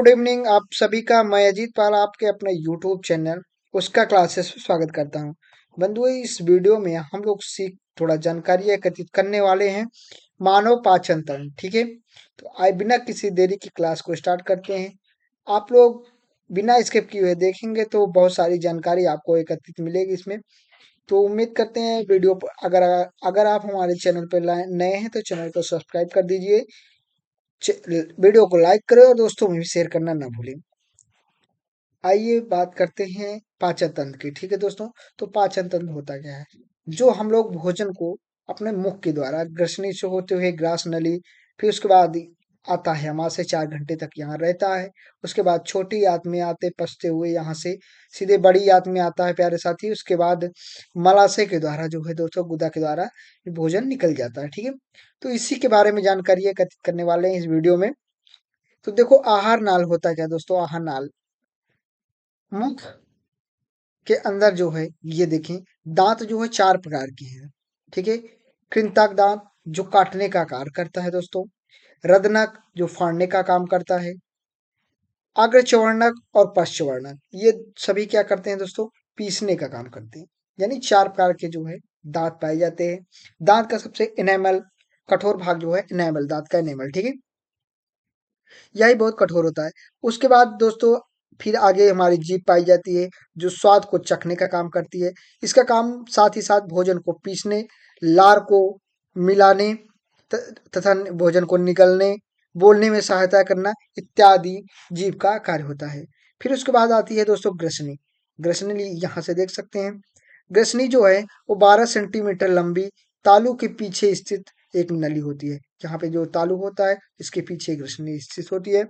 Good evening आप सभी का। मैं अजीत पाल आपके अपने यूट्यूब चैनल उसका क्लासेस में स्वागत करता हूं। बंधुओं, इस वीडियो में हम लोग सीख थोड़ा जानकारी एकत्रित करने वाले हैं मानव पाचन तंत्र। ठीक है, तो आइए बिना किसी देरी की क्लास को स्टार्ट करते हैं। आप लोग बिना स्किप किए हुए देखेंगे तो बहुत सारी जानकारी आपको एकत्रित मिलेगी इसमें। तो उम्मीद करते हैं वीडियो अगर अगर आप हमारे चैनल पर नए हैं तो चैनल को सब्सक्राइब कर दीजिए, वीडियो को लाइक करें और दोस्तों में भी शेयर करना ना भूलें। आइए बात करते हैं पाचन तंत्र की। ठीक है दोस्तों, तो पाचन तंत्र होता क्या है? जो हम लोग भोजन को अपने मुख के द्वारा ग्रसनी से होते हुए ग्रास नली, फिर उसके बाद आता है हमारे से 4 घंटे तक यहाँ रहता है। उसके बाद छोटी आंत में आते पचते हुए यहाँ से सीधे बड़ी आंत में आता है प्यारे साथी। उसके बाद मलाशय के द्वारा जो है दोस्तों गुदा के द्वारा ये भोजन निकल जाता है। ठीक है, तो इसी के बारे में जानकारी एकत्रित करने वाले हैं इस वीडियो में। तो देखो, आहार नाल होता क्या दोस्तों? आहार नाल मुख के अंदर जो है, ये देखें, दांत जो है 4 प्रकार के हैं। ठीक है, कृंतक दांत जो काटने का कार्य करता है दोस्तों, रदनक जो फाड़ने का काम करता है, अग्रचवर्णक और पश्चवर्णक ये सभी क्या करते हैं दोस्तों? पीसने का काम करते हैं। यानी 4 प्रकार के जो है दांत पाए जाते हैं। दांत का सबसे इनेमल कठोर भाग जो है इनेमल, दांत का इनेमल। ठीक है, यही बहुत कठोर होता है। उसके बाद दोस्तों फिर आगे हमारी जीभ पाई जाती है, जो स्वाद को चखने का काम करती है। इसका काम साथ ही साथ भोजन को पीसने, लार को मिलाने तथा भोजन को निगलने, बोलने में सहायता करना इत्यादि जीभ का कार्य होता है। फिर उसके बाद आती है दोस्तों ग्रसनी। ग्रसनी यहाँ से देख सकते हैं। ग्रसनी जो है वो 12 सेंटीमीटर लंबी तालू के पीछे स्थित एक नली होती है। यहाँ पे जो तालु होता है इसके पीछे ग्रसनी स्थित होती है।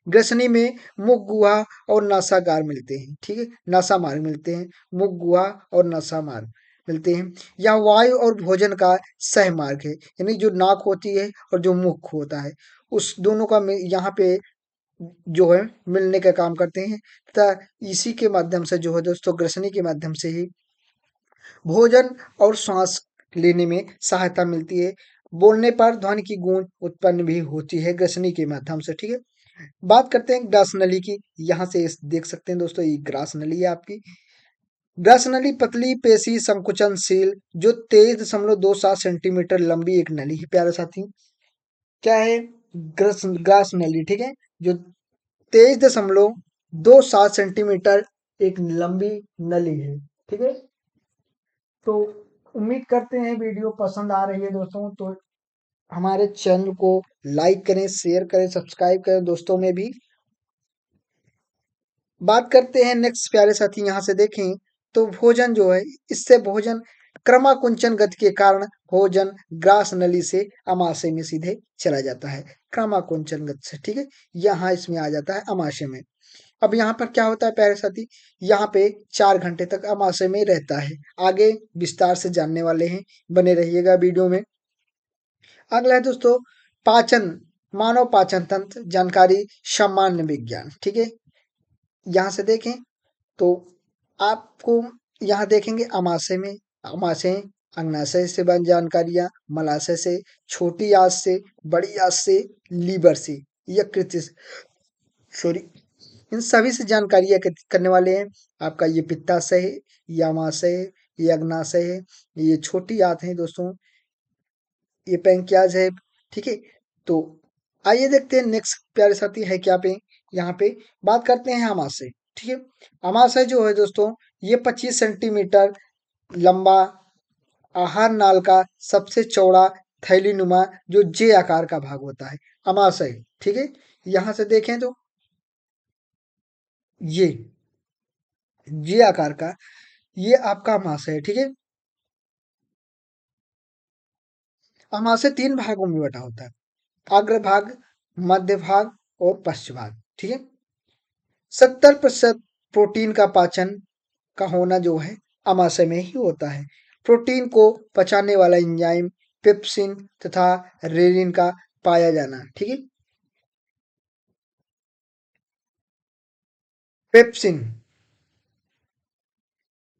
ग्रसनी में मुख गुहा और नासागार मिलते हैं। ठीक है, नासा मार्ग मिलते हैं, मुख गुहा और नासा मार्ग मिलते हैं। यह वायु और भोजन का सह मार्ग है, यानी जो नाक होती है और जो मुख होता है उस दोनों का यहाँ पे जो है मिलने का काम करते हैं। तथा इसी के माध्यम से जो है दोस्तों ग्रसनी के माध्यम से ही भोजन और श्वास लेने में सहायता मिलती है। बोलने पर ध्वनि की गूंज उत्पन्न भी होती है ग्रसनी के माध्यम से। ठीक है, बात करते हैं ग्रास नली की। यहाँ से देख सकते हैं दोस्तों, ये ग्रास नली है आपकी। ग्रास नली पतली पेशी संकुचनशील जो 23.27 सेंटीमीटर लंबी एक नली है प्यारे साथी। क्या है? ग्रास नली। ठीक है, जो 23.27 सेंटीमीटर एक लंबी नली है। ठीक है, तो उम्मीद करते हैं वीडियो पसंद आ रही है दोस्तों। तो हमारे चैनल को लाइक करें, शेयर करें, सब्सक्राइब करें दोस्तों में भी। बात करते हैं नेक्स्ट प्यारे साथी। यहाँ से देखें तो भोजन जो है, इससे भोजन क्रमाकुंचन गति के कारण भोजन ग्रास नली से अमाशय में सीधे चला जाता है, क्रमाकुंचन गति से। ठीक है, यहाँ इसमें आ जाता है अमाशय में। अब यहाँ पर क्या होता है प्यारे साथी? यहाँ पे 4 घंटे तक अमाशय में रहता है। आगे विस्तार से जानने वाले हैं, बने रहिएगा वीडियो में। अगला है दोस्तों पाचन, मानव पाचन तंत्र जानकारी सामान्य विज्ञान। ठीक है, यहाँ से देखें तो आपको यहाँ देखेंगे अमाशय में, अमाशय अग्नाशय से बन जानकारियां, मलाशय से, छोटी आंत से, बड़ी आंत से, लीवर से, यकृत से, सॉरी, इन सभी से जानकारी एकत्रित करने वाले हैं। आपका ये पित्ताशय है, ये अमाशय है, ये अग्नाशय है, ये छोटी आंत है दोस्तों, ये पैंक्रियाज है। ठीक है, तो आइए देखते हैं नेक्स्ट प्यारे साथी है क्या पे। यहाँ पे बात करते हैं अमाशय। ठीक है, अमाशय जो है दोस्तों ये 25 सेंटीमीटर लंबा आहार नाल का सबसे चौड़ा थैलीनुमा जो जे आकार का भाग होता है अमाशय। ठीक है, यहाँ से देखें तो ये जे आकार का ये आपका अमाशय है। ठीक है, अमाशय 3 भागों में बटा होता है, अग्र भाग, मध्य भाग और पश्च भाग। ठीक है, 70% प्रोटीन का पाचन का होना जो है अमाशय में ही होता है। प्रोटीन को पचाने वाला एंजाइम पेप्सिन तथा रेनिन का पाया जाना। ठीक है, पेप्सिन,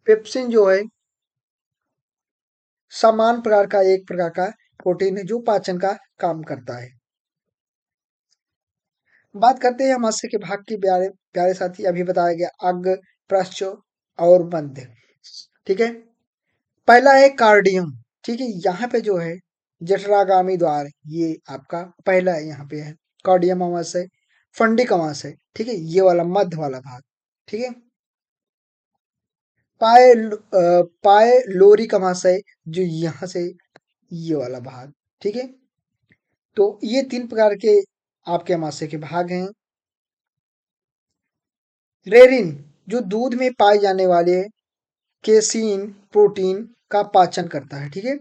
पेप्सिन जो है समान प्रकार का एक प्रकार का प्रोटीन है जो पाचन का काम करता है। बात करते हैं अमाशय के भाग के प्यारे प्यारे साथी। अभी बताया गया अग्र, पृष्ठ और मध्य। ठीक है, पहला है कार्डियम। ठीक है, यहाँ पे जो है जठरागामी द्वार, ये आपका पहला है, यहाँ पे है कार्डियम अमाशय। फंडिक अमाशय, ठीक है, ये वाला मध्य वाला भाग। ठीक है, पाए लोरिक अमाशय, जो यहाँ से ये वाला भाग। ठीक है, तो ये 3 प्रकार के आपके अमाशय के भाग हैं। रेरिन, जो दूध में पाए जाने वाले केसीन प्रोटीन का पाचन करता है। ठीक है,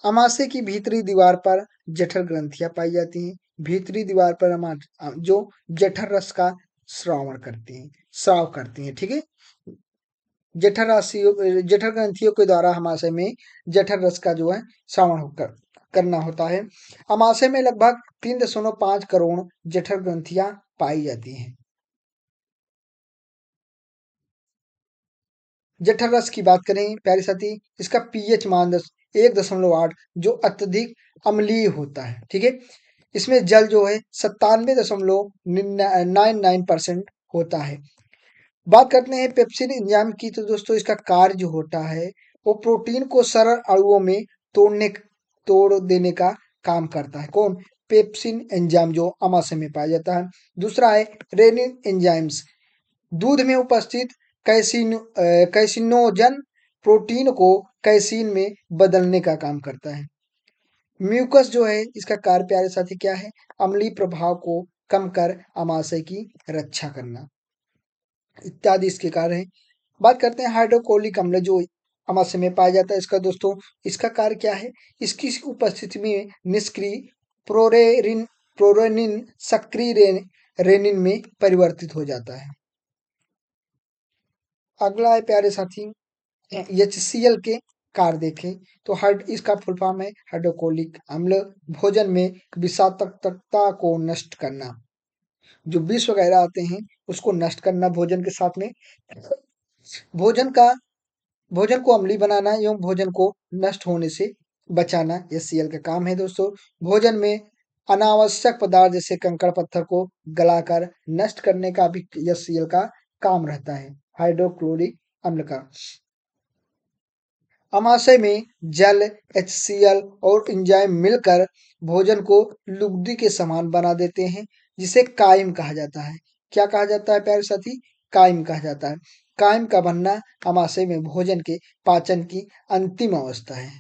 अमाशय की भीतरी दीवार पर जठर ग्रंथियां पाई जाती हैं। भीतरी दीवार पर जो जठर रस का स्राव करती हैं। ठीक है, जठर ग्रंथियों के द्वारा अमाशय में जठर रस का जो है श्रावण करना होता है। अमाशय में लगभग 3.5 करोड़ जठर ग्रंथियां पाई जाती हैं। जठर रस की बात करें प्यारे साथी, इसका पीएच मान 1.8, जो अत्यधिक अम्लीय होता है। ठीक है, इसमें जल जो है 97.99% होता है। बात करते हैं पेप्सिन एंजाइम की, तो दोस्तों इसका कार्य जो होता है वो प्रोटीन को सरल अणुओं में तोड़ देने का काम करता है। कौन? पेप्सिन एंजाइम, जो अमाशय में पाया जाता है। दूसरा है रेनिन एंजाइम्स, दूध में उपस्थित कैसिनोजन प्रोटीन को कैसीन में बदलने का काम करता है। म्यूकस जो है इसका कार्य प्यारे साथी क्या है? अम्लीय प्रभाव को कम कर अमाशय की रक्षा करना इत्यादि इसके कार्य हैं। बात करते हैं हाइड्रोक्लोरिक अम्ल, जो अमाशय में पाया जाता है। इसका दोस्तों इसका कार्य क्या है? इसकी उपस्थिति में निष्क्रिय प्रोरेनिन सक्रिय रेनिन में परिवर्तित हो जाता है। अगला है प्यारे साथी HCl के कार्य देखें, तो इसका फुल फॉर्म है हाइड्रोक्लोरिक अम्ल। भोजन में विषाक्तता को नष्ट करना, जो विष वगैरह आते हैं उसको नष्ट करना भोजन के साथ में। भोजन का भोजन को अम्लीय बनाना एवं भोजन को नष्ट होने से बचाना HCl का काम है। दोस्तों भोजन में अनावश्यक पदार्थ जैसे कंकड़ पत्थर को गलाकर नष्ट करने का भी HCl का काम रहता है, हाइड्रोक्लोरिक अम्ल का। अमाशय में जल, HCl और एंजाइम मिलकर भोजन को लुगदी के समान बना देते हैं, जिसे कायम कहा जाता है। क्या कहा जाता है प्यारे साथी? कायम कहा जाता है। कायम का बनना अमाशय में भोजन के पाचन की अंतिम अवस्था है।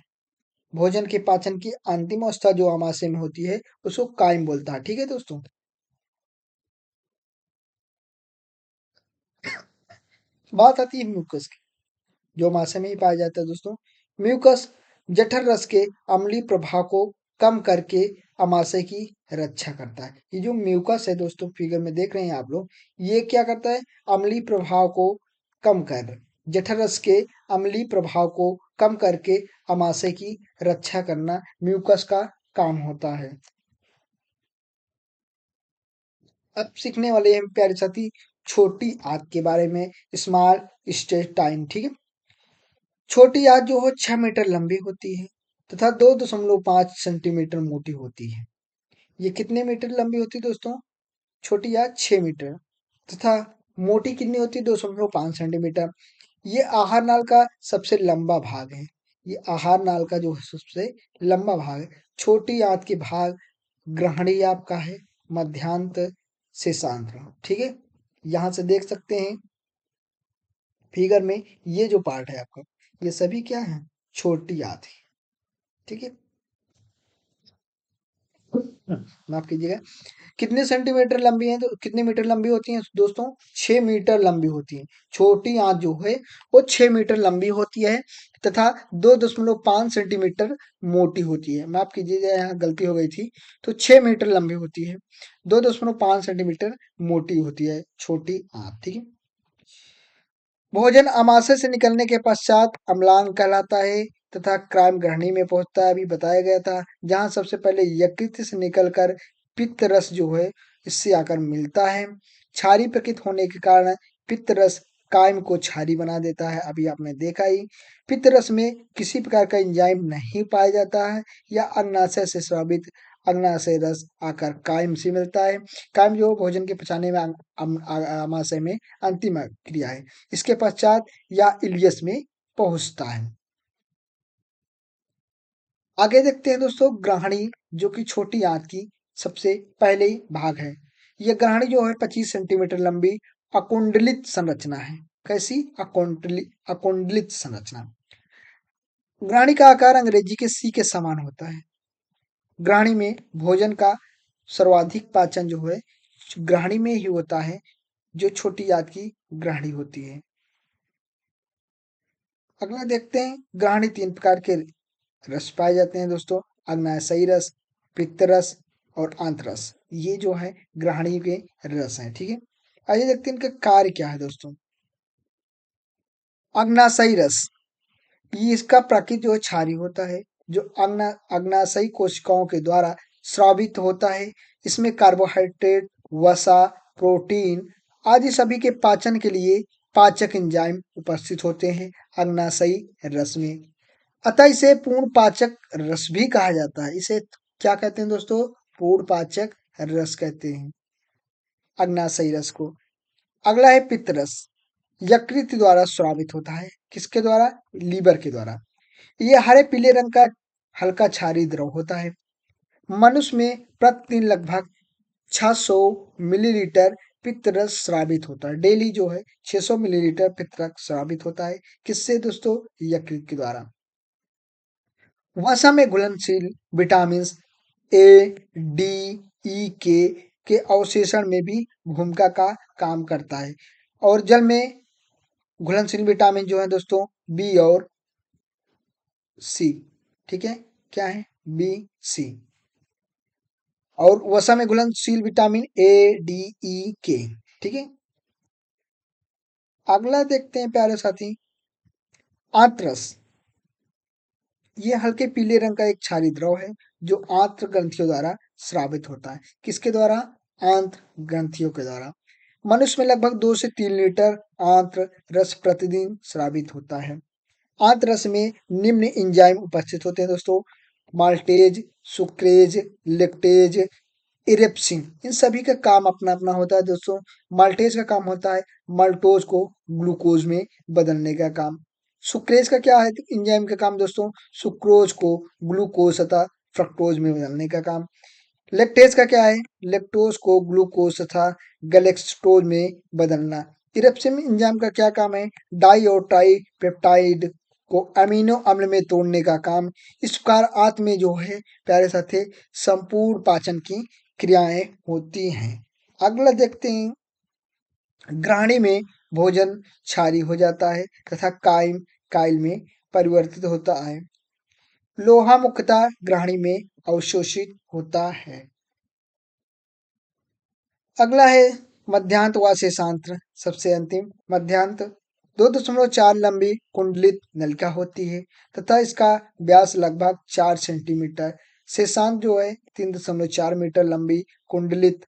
भोजन के पाचन की अंतिम अवस्था जो अमाशय में होती है उसको कायम बोलता है। ठीक है दोस्तों, बात आती है म्यूकस की, जो अमाशय में ही पाया जाता है। दोस्तों म्यूकस जठर रस के अम्लीय प्रभाव को कम करके अमाशय की रक्षा करता है। ये जो म्यूकस है दोस्तों, फिगर में देख रहे हैं आप लोग, ये क्या करता है? अम्लीय प्रभाव को कम कर जठर रस के अम्लीय प्रभाव को कम करके अमाशय की रक्षा करना म्यूकस का काम होता है। अब सीखने वाले हैं प्यारे साथी छोटी आंत के बारे में, स्मॉल इंटेस्टाइन। ठीक है, छोटी आंत जो हो 6 मीटर लंबी होती है तथा 2.5 सेंटीमीटर मोटी होती है। ये कितने मीटर लंबी होती है दोस्तों? छोटी आंत 6 मीटर तथा मोटी कितनी होती है? 2.5 सेंटीमीटर। ये आहार नाल का सबसे लंबा भाग है। ये आहार नाल का जो सबसे लंबा भाग है। छोटी आंत के भाग ग्रहणी आपका है, मध्यांत शेषांत्र। ठीक है, यहाँ से देख सकते हैं फिगर में, ये जो पार्ट है आपका, ये सभी क्या है? छोटी आंत है। ठीक है, माफ कीजिएगा। कितने सेंटीमीटर लंबी है? तो कितने मीटर लंबी होती हैं दोस्तों? 6 मीटर लंबी होती है। छोटी आंत जो है वो 6 मीटर लंबी होती है तथा 2.5 सेंटीमीटर मोटी होती है। माफ कीजिएगा, यहाँ गलती हो गई थी। तो 6 मीटर लंबी होती है, 2.5 सेंटीमीटर मोटी होती है छोटी आंत। ठीक है, भोजन अमाशय से निकलने के पश्चात अम्लांग कहलाता है तथा क्राइम ग्रहणी में पहुंचता है। अभी बताया गया था, जहां सबसे पहले यकृत से निकलकर पित्त रस जो है इससे आकर मिलता है। क्षारी प्रकृति होने के कारण पित्त रस कायम को क्षारी बना देता है। अभी आपने देखा ही, पित्त रस में किसी प्रकार का एंजाइम नहीं पाया जाता है या अन्नाशय से स्रावित अग्नाशय रस आकर कायम से मिलता है। कायम जो भोजन के पचाने में आमाशय में अंतिम क्रिया है। इसके पश्चात या इलियस में पहुंचता है। आगे देखते हैं दोस्तों ग्रहणी, जो कि छोटी आंत की सबसे पहले भाग है। यह ग्रहणी जो है 25 सेंटीमीटर लंबी अकुंडलित संरचना है। कैसी? अकुंडलित संरचना। ग्रहणी का आकार अंग्रेजी के सी के समान होता है। ग्रहणी में भोजन का सर्वाधिक पाचन जो है ग्रहणी में ही होता है, जो छोटी आंत की ग्रहणी होती है। अगला देखते हैं ग्रहणी 3 प्रकार के रस पाए जाते हैं दोस्तों। अग्नाशयी रस, पित्त रस और आंतरस। ये जो है ग्रहणी के रस हैं। ठीक है, आइए देखते हैं इनका कार्य क्या है दोस्तों। अग्नाशयी रस, ये इसका प्रकृति जो है क्षारीय होता है, जो अग्नाशयी कोशिकाओं के द्वारा स्रावित होता है। इसमें कार्बोहाइड्रेट, वसा, प्रोटीन आदि सभी के पाचन के लिए पाचक एंजाइम उपस्थित होते हैं अग्नाशयी रस में। अतः इसे पूर्ण पाचक रस भी कहा जाता है। इसे क्या कहते हैं दोस्तों? पूर्ण पाचक रस कहते हैं अग्नाशयी रस को। अगला है पित्त रस। यकृत द्वारा स्रावित होता है। किसके द्वारा? लीवर के द्वारा। ये हरे पीले रंग का हल्का क्षारीय द्रव होता है। मनुष्य में प्रतिदिन लगभग 600 मिलीलीटर पित्त रस स्रावित होता है। डेली जो है 600 मिलीलीटर पित्त रस स्रावित होता है। किससे दोस्तों? यकृत के द्वारा। वसा में घुलनशील विटामिन ए, डी, ई के अवशोषण में भी भूमिका का काम करता है। और जल में घुलनशील विटामिन जो है दोस्तों बी और सी। ठीक है, क्या है? बी, सी। और वसा में घुलनशील विटामिन ए, डी, ई के। ठीक है, अगला देखते हैं प्यारे साथी आंत्रस। ये हल्के पीले रंग का एक क्षारीय द्रव है जो आंत्र ग्रंथियों द्वारा स्रावित होता है। किसके द्वारा? आंत्र ग्रंथियों के द्वारा। मनुष्य में लगभग 2 से 3 लीटर आंत्र रस प्रतिदिन स्रावित होता है। आंत्र रस में निम्न एंजाइम उपस्थित होते हैं दोस्तों। Maltase, sucrase, lactase, erepsin. इन सभी का काम अपना अपना होता है दोस्तों। माल्टेज का काम होता है माल्टोज को ग्लूकोज में बदलने का काम। सुक्रेज का क्या है एंजाइम का काम दोस्तों? सुक्रोज को ग्लूकोज तथा फ्रक्टोज में बदलने का काम। लेक्टेज का क्या है? लेक्टोज को ग्लूकोज तथा गैलेक्टोज में बदलना। इरेप्सिन एंजाइम का क्या काम है? डाई और ट्राई पेप्टाइड को अमीनो अम्ल में तोड़ने का काम। इस प्रकार आंत में जो है प्यारे साथी संपूर्ण पाचन की क्रियाएं होती हैं। अगला देखते हैं ग्रहणी में भोजन क्षारीय हो जाता है तथा काइल में परिवर्तित होता है। लोहा मुख्यतः ग्रहणी में अवशोषित होता है। अगला है मध्यांत व शेषांत्र। सबसे अंतिम मध्यांत 2.4 लंबी कुंडलित नलिका होती है तथा इसका व्यास लगभग 4 सेंटीमीटर। शेषांत जो है 3.4 मीटर लंबी कुंडलित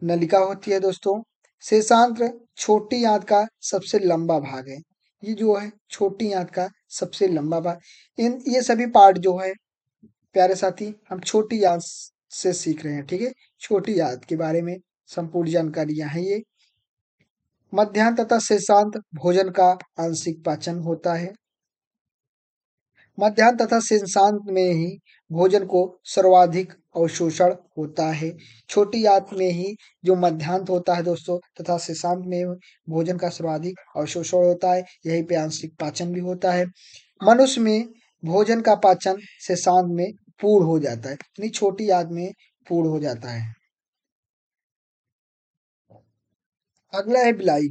नलिका होती है दोस्तों। शेषांत्र छोटी आंत का सबसे लंबा भाग है। ये जो है छोटी आंत का सबसे लंबा भाग। ये सभी पार्ट जो है प्यारे साथी हम छोटी आंत से सीख रहे हैं। ठीक है, छोटी आंत के बारे में संपूर्ण जानकारियां हैं ये। मध्यांत तथा शेषांत भोजन का आंशिक पाचन होता है। मध्यांत तथा शेषांत में ही भोजन को सर्वाधिक अवशोषण होता है। छोटी आंत में ही जो मध्यांत होता है दोस्तों तथा शेषांत में भोजन का सर्वाधिक अवशोषण होता है। यहीं पे आंशिक पाचन भी होता है। मनुष्य में भोजन का पाचन शेषांत में पूर्ण हो जाता है, यानी छोटी आंत में पूर्ण हो जाता है। अगला है बिलाई।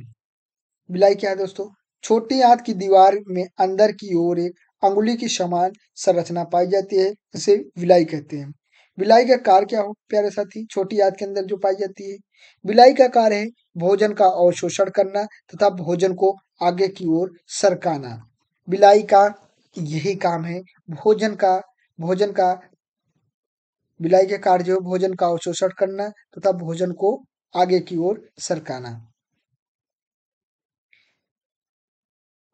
बिलाई क्या है दोस्तों? छोटी आंत की दीवार में अंदर की ओर एक अंगुली की समान संरचना पाई जाती है, इसे विलाई कहते हैं। विलाई का कार्य क्या हो प्यारे साथी? छोटी आंत के अंदर जो पाई जाती है। विलाई का कार्य है भोजन का अवशोषण करना तथा भोजन को आगे की ओर सरकाना। विलाई का यही काम है। भोजन का विलाई के कार्य जो है भोजन का अवशोषण करना तथा भोजन को आगे की ओर सरकाना।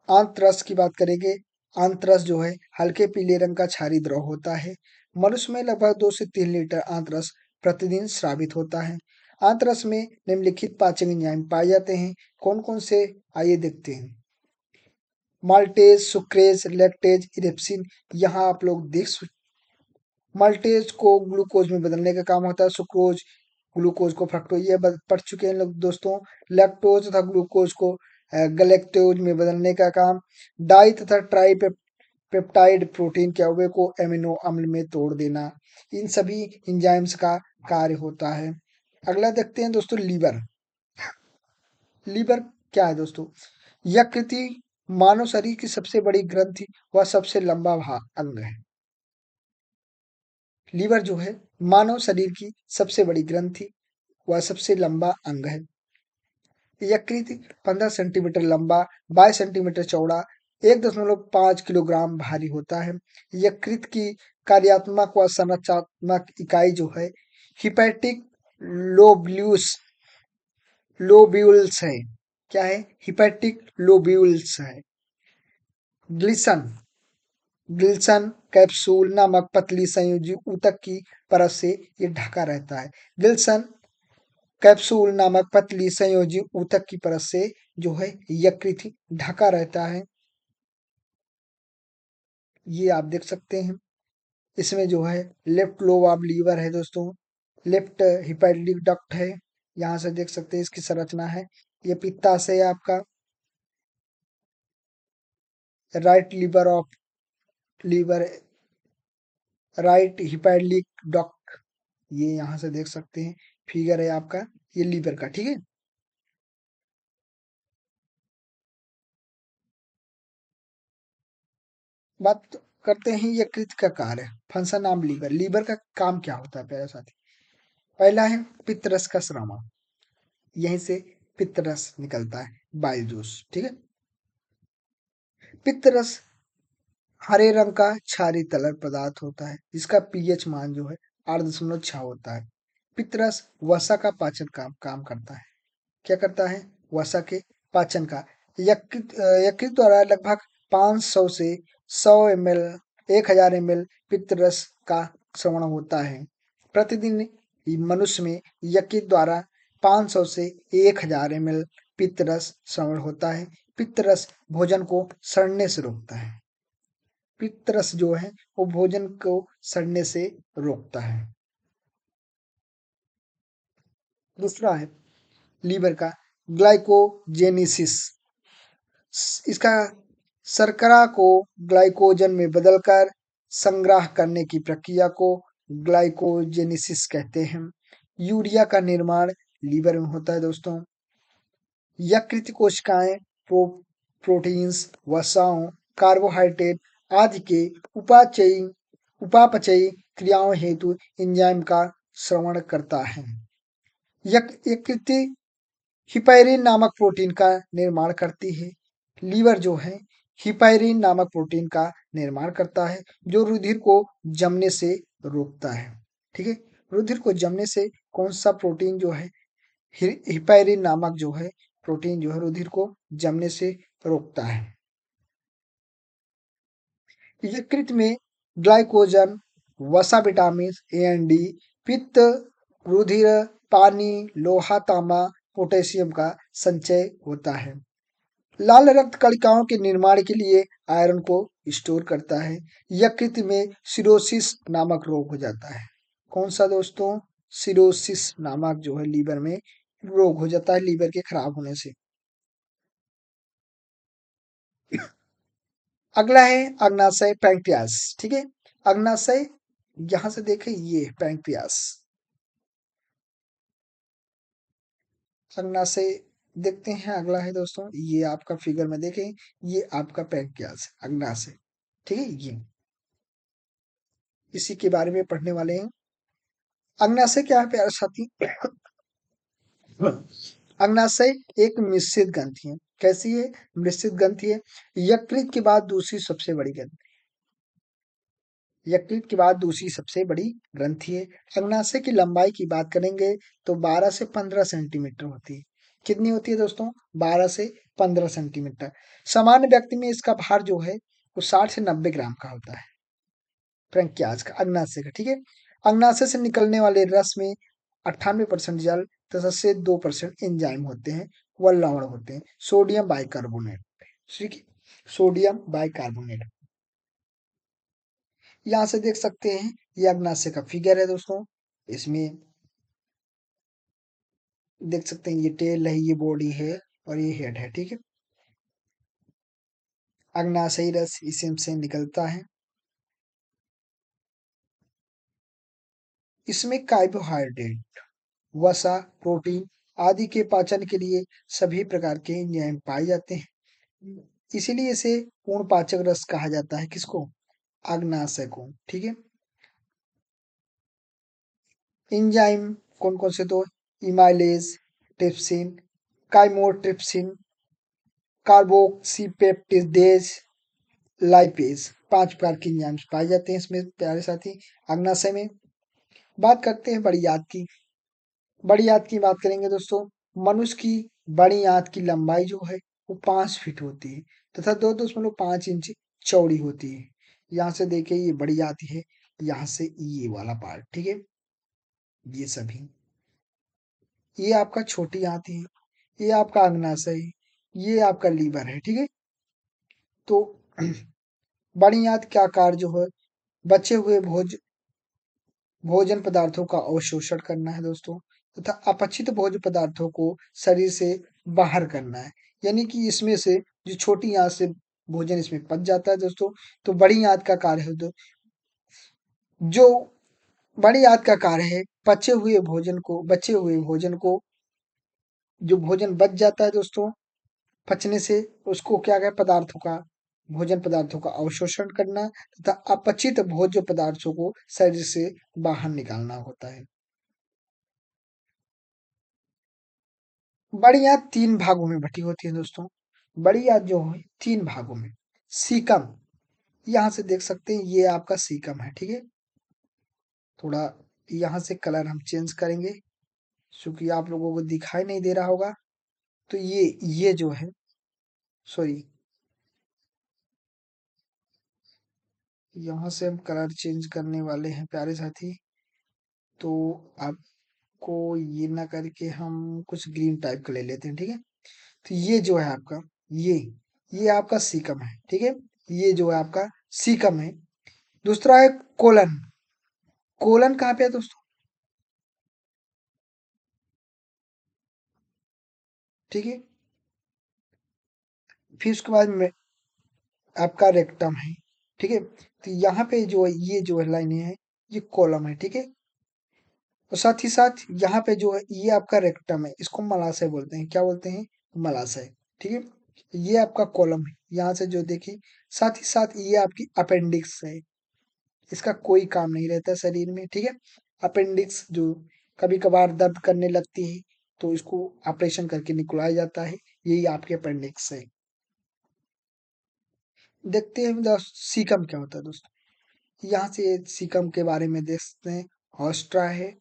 आंत्रस की बात करेंगे। आंत्रस जो है हल्के पीले रंग का क्षारीय द्रव होता है। मनुष्य में लगभग 2 से 3 लीटर आंतरस प्रतिदिन स्रावित होता है। आंतरस में निम्नलिखित पाचन एंजाइम पाए जाते हैं। कौन कौन से, आइए देखते हैं। Maltase, sucrase, lactase, erepsin. यहाँ आप लोग माल्टेज को ग्लूकोज में बदलने का काम होता है। सुक्रोज ग्लूकोज को फ्रक्टोज, ये पढ़ चुके हैं लोग दोस्तों। लैक्टोज तथा ग्लूकोज को गलेक्टोज में बदलने का काम। डाई तथा ट्राई पेप्टाइड प्रोटीन के अवयव को एमिनो अम्ल में तोड़ देना, इन सभी एंजाइम्स का कार्य होता है। अगला देखते हैं दोस्तों, लीवर। लीवर क्या है दोस्तों? यकृति मानव शरीर की सबसे बड़ी ग्रंथि व सबसे लंबा अंग है। लीवर जो है मानव शरीर की सबसे बड़ी ग्रंथि व सबसे लंबा अंग है। यकृत 15 सेंटीमीटर लंबा, 22 सेंटीमीटर चौड़ा, 1.5 किलोग्राम भारी होता है। यकृत की कार्यात्मक व संरचनात्मक इकाई जो है हिपैटिक लोब्यूल्स लोब्यूल्स है। क्या है? हिपैटिक लोब्यूल्स है। ग्लिसन ग्लिसन कैप्सूल नामक पतली संयोजी ऊतक की परत से ये ढका रहता है। ग्लिसन कैप्सूल नामक पतली संयोजी ऊतक की परत से जो है यकृत ढका रहता है। ये आप देख सकते हैं। इसमें जो है लेफ्ट लोब ऑफ लीवर है दोस्तों, लेफ्ट हिपैटिक डक्ट है। यहाँ से देख सकते हैं इसकी संरचना है। ये पित्ताशय है आपका, right liver right hepatic duct, ये यहाँ से देख सकते हैं। फिगर है आपका ये लीवर का, ठीक है। बात करते हैं यकृत का कार्य, फंक्शन ऑफ लीवर। लीवर का काम क्या होता है प्यारे साथी? पहला है पित्तरस का स्राव, यहीं से पित्तरस निकलता है, बाइल जूस, ठीक है। पित्तरस हरे रंग का क्षारीय तरल पदार्थ होता है, जिसका पीएच मान जो है 8.6 होता है। पित्तरस वसा का पाचन काम करता है। क्या करता है? वसा के पाचन का। यकृत द्वारा लगभग 500 से 100 ml 1000 ml पित्तरस का श्रवण होता है। प्रतिदिन मनुष्य में यकृत द्वारा 500 से 1000 ml पित्तरस श्रवण होता है। पित्तरस भोजन को सड़ने से रोकता है। पित्तरस जो है वो भोजन को सड़ने से रोकता है। दूसरा है लीवर का ग्लाइकोजेनेसिस। इसका शर्करा को ग्लाइकोजन में बदलकर संग्रह करने की प्रक्रिया को ग्लाइकोजेनेसिस कहते हैं। यूरिया का निर्माण लीवर में होता है दोस्तों। यकृत कोशिकाएं प्रोटीन्स, वसाओं, कार्बोहाइड्रेट आदि के उपापचयी क्रियाओं हेतु एंजाइम का श्रवण करता है। यकृत हिपैरिन नामक प्रोटीन का निर्माण करती है। लीवर जो है हिपैरिन नामक प्रोटीन का निर्माण करता है, जो रुधिर को जमने से रोकता है, ठीक है। रुधिर को जमने से कौन सा प्रोटीन जो है हिपैरिन नामक जो है प्रोटीन जो है रुधिर को जमने से रोकता है। यकृत में ग्लाइकोजन, वसा, विटामिन ए एंड डी, पित्त, रुधिर, पानी, लोहा, तांबा, पोटेशियम का संचय होता है। लाल रक्त कणिकाओं के निर्माण के लिए आयरन को स्टोर करता है। यकृत में सिरोसिस नामक रोग हो जाता है। कौन सा दोस्तों? सिरोसिस नामक जो है लीवर में रोग हो जाता है, लीवर के खराब होने से। अगला है अग्नाशय पैंक्रियास, ठीक है। अग्नाशय यहां से देखें, ये पैंक्रियास। अग्नाशय देखते हैं। अगला है दोस्तों, ये आपका फिगर में देखें, ये आपका पैंक्रियास अग्नाशय, ठीक है। ये इसी के बारे में पढ़ने वाले हैं। अग्नाशय क्या है प्यारे साथी? अग्नाशय एक मिश्रित ग्रंथि है। कैसी है? मिश्रित ग्रंथि है। यकृत के बाद दूसरी सबसे बड़ी ग्रंथि, यकृत के बाद दूसरी सबसे बड़ी ग्रंथि है। अग्नाशय की लंबाई की बात करेंगे तो 12 से 15 सेंटीमीटर होती है। कितनी होती है दोस्तों? 12 से 15 सेंटीमीटर। सामान्य व्यक्ति में इसका भार जो है वो 60 से 90 ग्राम का होता है। प्रज्ञाज का, अग्नाशय का, ठीक है। अग्नाशय से निकलने वाले रस में 98% जल तथा से 2% एंजाइम होते हैं, व लवण होते हैं, सोडियम बाइकार्बोनेट, ठीक है, सोडियम बाइकार्बोनेट। यहाँ से देख सकते हैं ये अग्नाशय का फिगर है दोस्तों। इसमें देख सकते हैं ये टेल है, ये बॉडी है और ये हेड है, ठीक है। अग्नाशयी रस इसी से निकलता है। इसमें कार्बोहाइड्रेट, वसा, प्रोटीन आदि के पाचन के लिए सभी प्रकार के एंजाइम पाए जाते हैं। इसीलिए इसे पूर्ण पाचक रस कहा जाता है, किसको? अग्नाशय को, ठीक है। एंजाइम कौन कौन से? तो इमाइलेज, ट्रिप्सिन, काइमोट्रिप्सिन, कार्बोक्सीपेप्टिडेज, लाइपेज, 5 प्रकार के एंजाइम्स पाए जाते हैं इसमें प्यारे साथी अग्नाशय में। बात करते हैं बड़ी आंत की। बड़ी आंत की बात करेंगे दोस्तों। मनुष्य की बड़ी आंत की लंबाई जो है वो 5 फीट होती है तथा 2.5 इंच चौड़ी होती है। यहाँ से देखिए ये बड़ी आंत है, यहाँ से ये वाला पार्ट, ठीक है, ये सभी। ये आपका छोटी आंत है, ये आपका अग्नाशय है, ये आपका लीवर है, ठीक है। तो बड़ी आंत का कार्य जो है बचे हुए भोजन पदार्थों का अवशोषण करना है दोस्तों, तथा अपचित भोज्य पदार्थों को शरीर से बाहर करना है। यानी कि इसमें से जो छोटी आंत से भोजन इसमें पच जाता है दोस्तों, तो बड़ी आंत का कार्य है जो बड़ी आंत का कार्य है बचे हुए भोजन को, जो भोजन बच जाता है दोस्तों पचने से, उसको क्या क्या पदार्थों का, भोजन पदार्थों का अवशोषण करना तथा अपचित भोज्य पदार्थों को शरीर से बाहर निकालना होता है। बड़ी आंत 3 भागों में बटी होती है दोस्तों। बड़ी आंत जो है 3 भागों में। सीकम, यहाँ से देख सकते हैं ये आपका सीकम है, ठीक है। थोड़ा यहाँ से कलर हम चेंज करेंगे क्योंकि आप लोगों को दिखाई नहीं दे रहा होगा। तो ये जो है, सॉरी, यहाँ से हम कलर चेंज करने वाले हैं प्यारे साथी। तो आपको ये ना करके हम कुछ ग्रीन टाइप का ले लेते हैं, ठीक है। तो ये जो है आपका, ये ये आपका सीकम है, ठीक है। ये जो है आपका सीकम है। दूसरा है कोलन। कोलन कहाँ पे है दोस्तों? ठीक है। फिर उसके बाद में आपका रेक्टम है, ठीक है। तो यहाँ पे जो है ये जो है लाइनें हैं, ये कॉलम है, ठीक है। और साथ ही साथ यहाँ पे जो है ये आपका रेक्टम है, इसको मलाशय बोलते हैं। क्या बोलते हैं? मलाशय, ठीक है। ये आपका कॉलम है, यहाँ से जो देखिए। साथ ही साथ ये आपकी अपेंडिक्स है, इसका कोई काम नहीं रहता शरीर में, ठीक है। अपेंडिक्स जो कभी कभार दर्द करने लगती है तो इसको ऑपरेशन करके निकलाया जाता है, यही आपके अपेंडिक्स है। देखते हैं सीकम क्या होता है दोस्तों। यहाँ से सीकम के बारे में देख सकते हैं। हॉस्ट्रा है,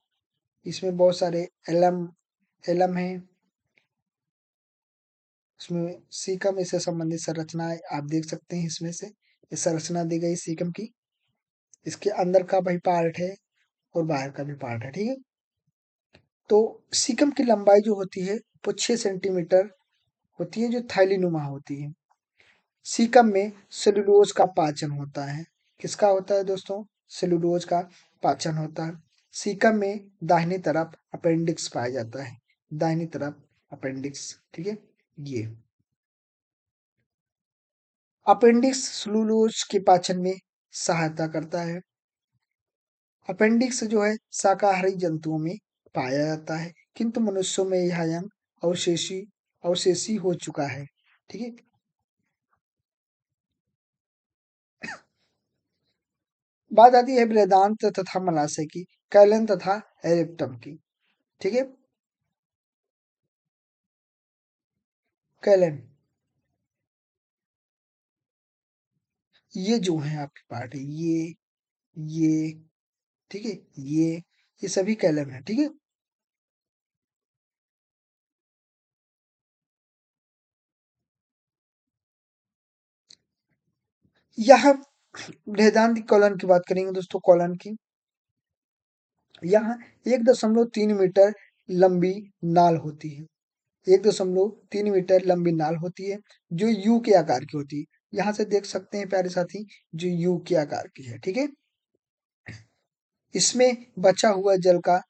इसमें बहुत सारे एलम एलम है। इसमें सीकम इससे संबंधित संरचनाएं आप देख सकते हैं। इसमें से ये संरचना दी गई सीकम की, इसके अंदर का भी पार्ट है और बाहर का भी पार्ट है, ठीक है। तो सीकम की लंबाई जो होती है वो 6 सेंटीमीटर होती है, जो थैलीनुमा होती है। सीकम में सेलुलोज का पाचन होता है। किसका होता है दोस्तों? सेलुलोज का पाचन होता है। सीकम में दाहिनी तरफ अपेंडिक्स पाया जाता है, दाहिनी तरफ अपेंडिक्स, ठीक है। ये अपेंडिक्स सेलुलोज के पाचन में सहायता करता है। अपेंडिक्स जो है शाकाहारी जंतुओं में पाया जाता है, किंतु मनुष्यों में यह अंग अवशेषी अवशेषी हो चुका है, ठीक है। बात आती है वेदांत तथा मलाशय की, कैलन तथा एरेक्टम की, ठीक है। कैलन, ये जो है आपके पार्ट है, ये ठीक है, ये सभी कैलन है, ठीक है। यह बृहदान्त्र कॉलन की बात करेंगे दोस्तों, कॉलन की। यहाँ 1.3 मीटर लंबी नाल होती है। 1.3 मीटर लंबी नाल होती है जो यू के आकार की होती है। यहाँ से देख सकते हैं प्यारे साथी, जो यू के आकार की है, ठीक है। इसमें बचा हुआ जल का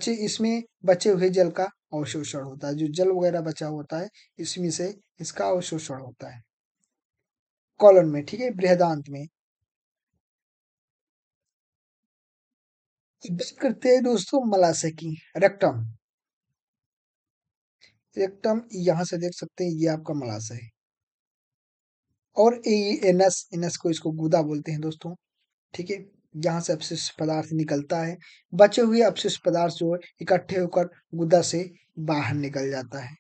इसमें बचे हुए जल का अवशोषण होता है। जो जल वगैरह बचा होता है इसमें से इसका अवशोषण होता है कॉलन में, ठीक है, बृहदान्त्र में। अब बात करते हैं दोस्तों मलाशय की, रेक्टम। रेक्टम यहाँ से देख सकते हैं, ये आपका मलाशय है। और एनस, एनस को इसको गुदा बोलते हैं दोस्तों, ठीक है। यहाँ से अपशिष्ट पदार्थ निकलता है। बचे हुए अपशिष्ट पदार्थ जो है इकट्ठे होकर गुदा से बाहर निकल जाता है।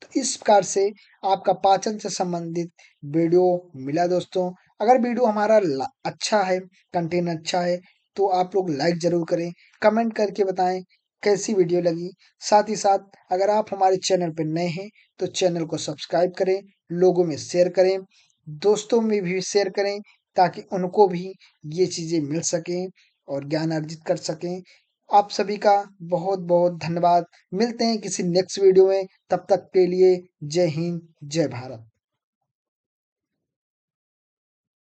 तो इस प्रकार से आपका पाचन से संबंधित वीडियो मिला दोस्तों। अगर वीडियो हमारा अच्छा है, कंटेंट अच्छा है, तो आप लोग लाइक जरूर करें, कमेंट करके बताएं कैसी वीडियो लगी। साथ ही साथ अगर आप हमारे चैनल पर नए हैं तो चैनल को सब्सक्राइब करें, लोगों में शेयर करें, दोस्तों में भी शेयर करें, ताकि उनको भी ये चीजें मिल सकें और ज्ञान अर्जित कर सकें। आप सभी का बहुत बहुत धन्यवाद। मिलते हैं किसी नेक्स्ट वीडियो में, तब तक के लिए जय हिंद, जय भारत।